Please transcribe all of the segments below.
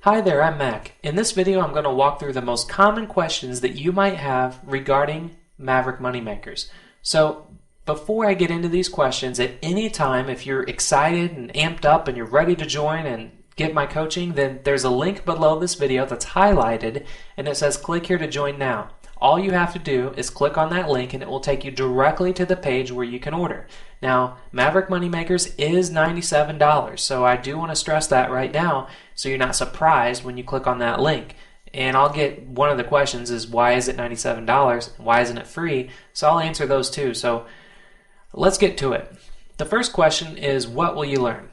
Hi there, I'm Mac. In this video, I'm going to walk through the most common questions that you might have regarding Maverick Moneymakers. So before I get into these questions, at any time, if you're excited and amped up and you're ready to join and get my coaching, then there's a link below this video that's highlighted and it says click here to join now. All you have to do is click on that link and it will take you directly to the page where you can order. Now, Maverick Moneymakers is $97, so I do want to stress that right now so you're not surprised when you click on that link. And I'll get one of the questions is why is it $97? Why isn't it free? So I'll answer those too. So let's get to it. The first question is what will you learn?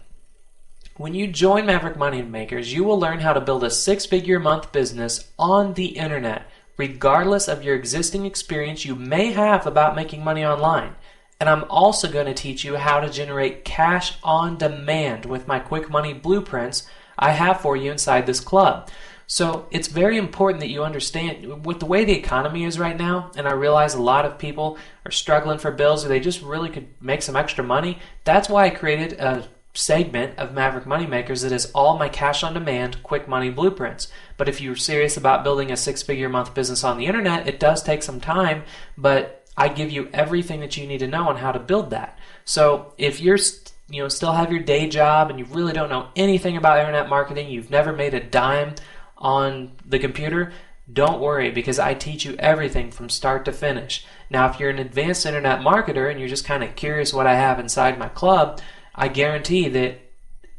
When you join Maverick Moneymakers, you will learn how to build a six-figure a month business on the internet, regardless of your existing experience you may have about making money online. And I'm also going to teach you how to generate cash on demand with my quick money blueprints I have for you inside this club. So it's very important that you understand with the way the economy is right now, and I realize a lot of people are struggling for bills or they just really could make some extra money. That's why I created a segment of Maverick Moneymakers that is all my cash on demand quick money blueprints. But if you're serious about building a six-figure a month business on the internet, it does take some time, but I give you everything that you need to know on how to build that. So if you're still have your day job and you really don't know anything about internet marketing, you've never made a dime on the computer, don't worry because I teach you everything from start to finish. Now if you're an advanced internet marketer and you're just kind of curious what I have inside my club, I guarantee that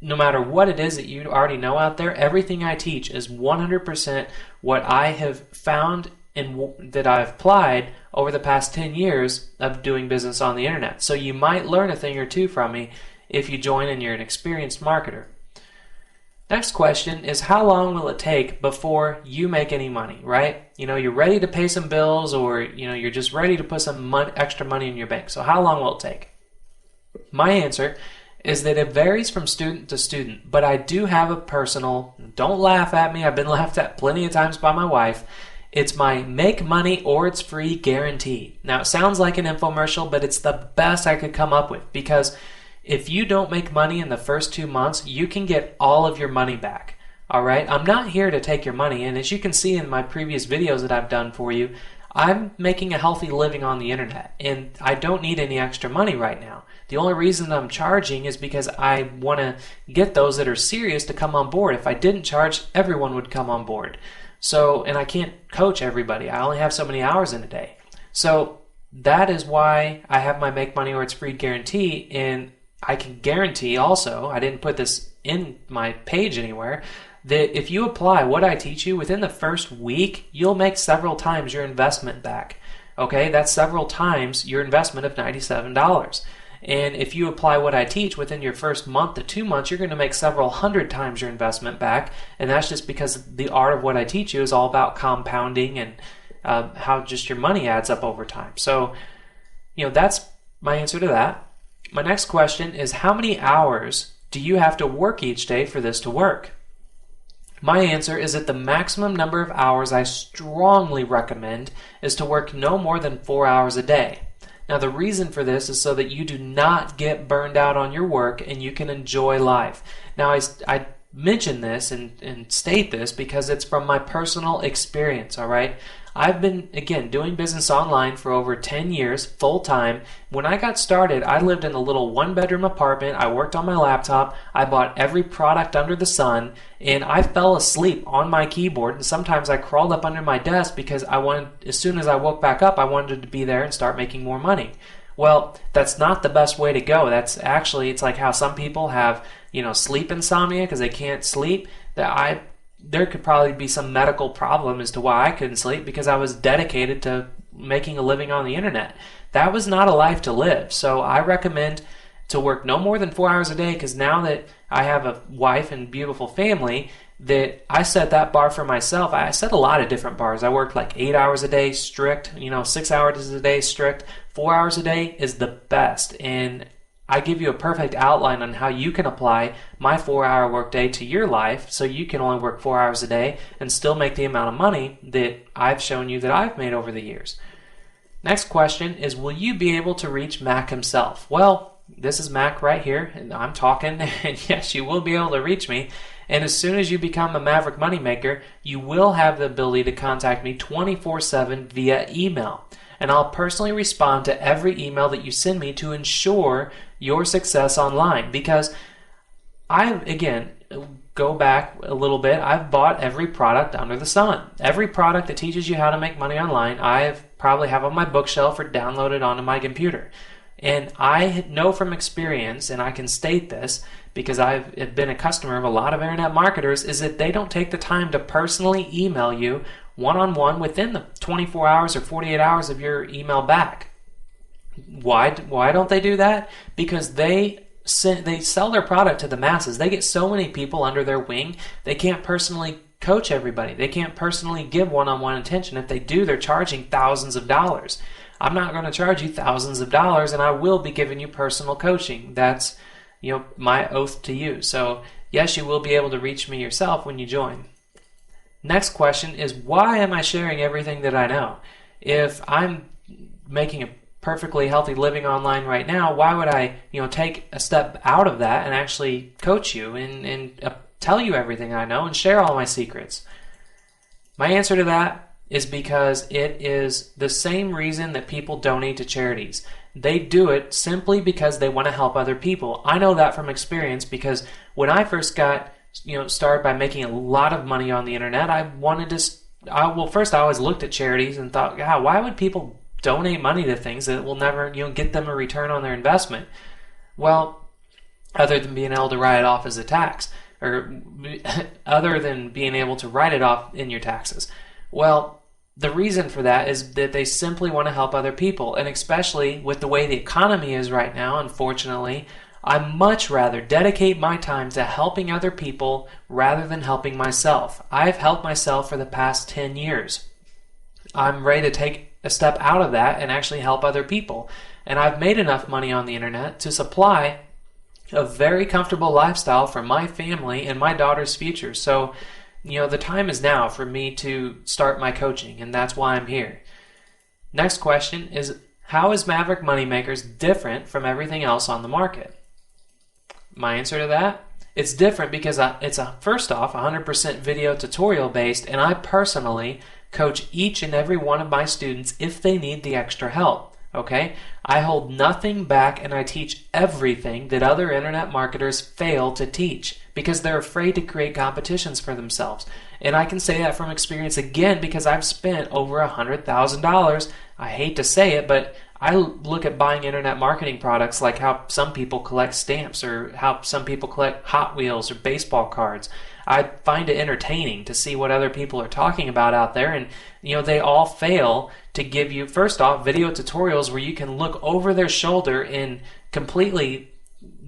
no matter what it is that you already know out there, everything I teach is 100% what I have found and that I've applied over the past 10 years of doing business on the internet. So you might learn a thing or two from me if you join and you're an experienced marketer. Next question is how long will it take before you make any money, right? You're ready to pay some bills or you're just ready to put some extra money in your bank. So how long will it take? My answer is that it varies from student to student, but I do have a personal, don't laugh at me, I've been laughed at plenty of times by my wife, it's my make money or it's free guarantee. Now it sounds like an infomercial, but it's the best I could come up with because if you don't make money in the first 2 months, you can get all of your money back. Alright, I'm not here to take your money, and as you can see in my previous videos that I've done for you, I'm making a healthy living on the internet, and I don't need any extra money right now. The only reason I'm charging is because I want to get those that are serious to come on board. If I didn't charge, everyone would come on board. So, and I can't coach everybody. I only have so many hours in a day. So that is why I have my make money or it's free guarantee, and I can guarantee also, I didn't put this in my page anywhere, that if you apply what I teach you within the first week, you'll make several times your investment back. Okay, that's several times your investment of $97. And if you apply what I teach within your first month to 2 months, you're going to make several hundred times your investment back. And that's just because the art of what I teach you is all about compounding and how just your money adds up over time. So, that's my answer to that. My next question is how many hours do you have to work each day for this to work? My answer is that the maximum number of hours I strongly recommend is to work no more than 4 hours a day. Now the reason for this is so that you do not get burned out on your work and you can enjoy life. Now I mention this and state this because it's from my personal experience, alright? I've been, again, doing business online for over 10 years, full time. When I got started, I lived in a little one-bedroom apartment. I worked on my laptop. I bought every product under the sun, and I fell asleep on my keyboard, and sometimes I crawled up under my desk because I wanted, as soon as I woke back up, I wanted to be there and start making more money. Well, that's not the best way to go. That's actually, it's like how some people have, sleep insomnia because they can't sleep. There could probably be some medical problem as to why I couldn't sleep because I was dedicated to making a living on the internet. That was not a life to live. So I recommend to work no more than 4 hours a day because now that I have a wife and beautiful family, that I set that bar for myself. I set a lot of different bars. I worked like 8 hours a day strict, 6 hours a day strict. 4 hours a day is the best. And I give you a perfect outline on how you can apply my 4-hour workday to your life so you can only work 4 hours a day and still make the amount of money that I've shown you that I've made over the years. Next question is, will you be able to reach Mac himself? Well, this is Mac right here, and I'm talking, and yes, you will be able to reach me. And as soon as you become a Maverick Moneymaker, you will have the ability to contact me 24/7 via email. And I'll personally respond to every email that you send me to ensure your success online. Because again, go back a little bit, I've bought every product under the sun. Every product that teaches you how to make money online, I probably have on my bookshelf or downloaded onto my computer. And I know from experience, and I can state this because I've been a customer of a lot of internet marketers, is that they don't take the time to personally email you one-on-one within the 24 hours or 48 hours of your email back. Why don't they do that? Because they sell their product to the masses. They get so many people under their wing, they can't personally coach everybody. They can't personally give one-on-one attention. If they do, they're charging thousands of dollars. I'm not going to charge you thousands of dollars, and I will be giving you personal coaching. That's, my oath to you. So yes, you will be able to reach me yourself when you join. Next question is, why am I sharing everything that I know? If I'm making a perfectly healthy living online right now, why would I, take a step out of that and actually coach you and tell you everything I know and share all my secrets? My answer to that is because it is the same reason that people donate to charities. They do it simply because they want to help other people. I know that from experience, because when I first got started by making a lot of money on the internet, I wanted to first I always looked at charities and thought, God, why would people donate money to things that will never get them a return on their investment? Well, other than being able to write it off as a tax, or other than being able to write it off in your taxes. Well, the reason for that is that they simply want to help other people, and especially with the way the economy is right now, unfortunately, I'd much rather dedicate my time to helping other people rather than helping myself. I've helped myself for the past 10 years. I'm ready to take a step out of that and actually help other people. And I've made enough money on the internet to supply a very comfortable lifestyle for my family and my daughter's future. So, the time is now for me to start my coaching, and that's why I'm here. Next question is, how is Maverick Moneymakers different from everything else on the market? My answer to that? It's different because it's first off 100% video tutorial based, and I personally coach each and every one of my students if they need the extra help. Okay? I hold nothing back, and I teach everything that other internet marketers fail to teach because they're afraid to create competitions for themselves. And I can say that from experience again because I've spent over $100,000. I hate to say it, but I look at buying internet marketing products like how some people collect stamps or how some people collect Hot Wheels or baseball cards. I find it entertaining to see what other people are talking about out there, and they all fail to give you, first off, video tutorials where you can look over their shoulder and completely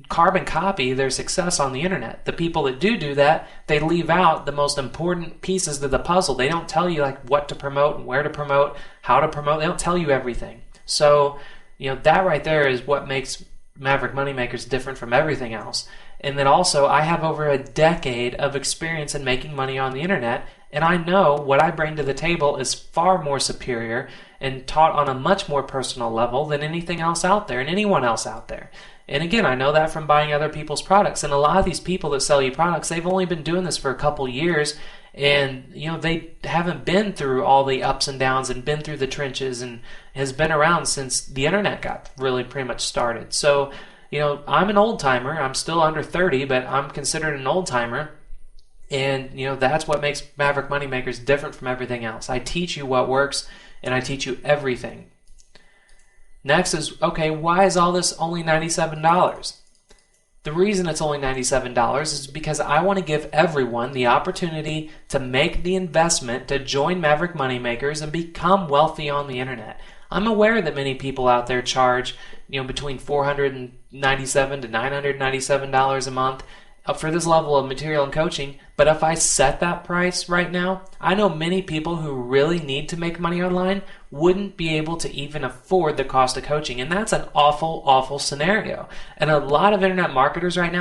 carbon copy their success on the internet. The people that do that, they leave out the most important pieces to the puzzle. They don't tell you what to promote and where to promote, how to promote. They don't tell you everything. So, that right there is what makes Maverick Moneymakers different from everything else. And then also, I have over a decade of experience in making money on the internet, and I know what I bring to the table is far more superior and taught on a much more personal level than anything else out there and anyone else out there. And again, I know that from buying other people's products. And a lot of these people that sell you products, they've only been doing this for a couple years, and they haven't been through all the ups and downs and been through the trenches, and has been around since the internet got really pretty much started. So, I'm an old timer. I'm still under 30, but I'm considered an old timer. And that's what makes Maverick Moneymakers different from everything else. I teach you what works, and I teach you everything. Next is, okay, why is all this only $97? The reason it's only $97 is because I want to give everyone the opportunity to make the investment to join Maverick Moneymakers and become wealthy on the internet. I'm aware that many people out there charge, between $497 to $997 a month for this level of material and coaching. But if I set that price right now, I know many people who really need to make money online wouldn't be able to even afford the cost of coaching. And that's an awful, awful scenario. And a lot of internet marketers right now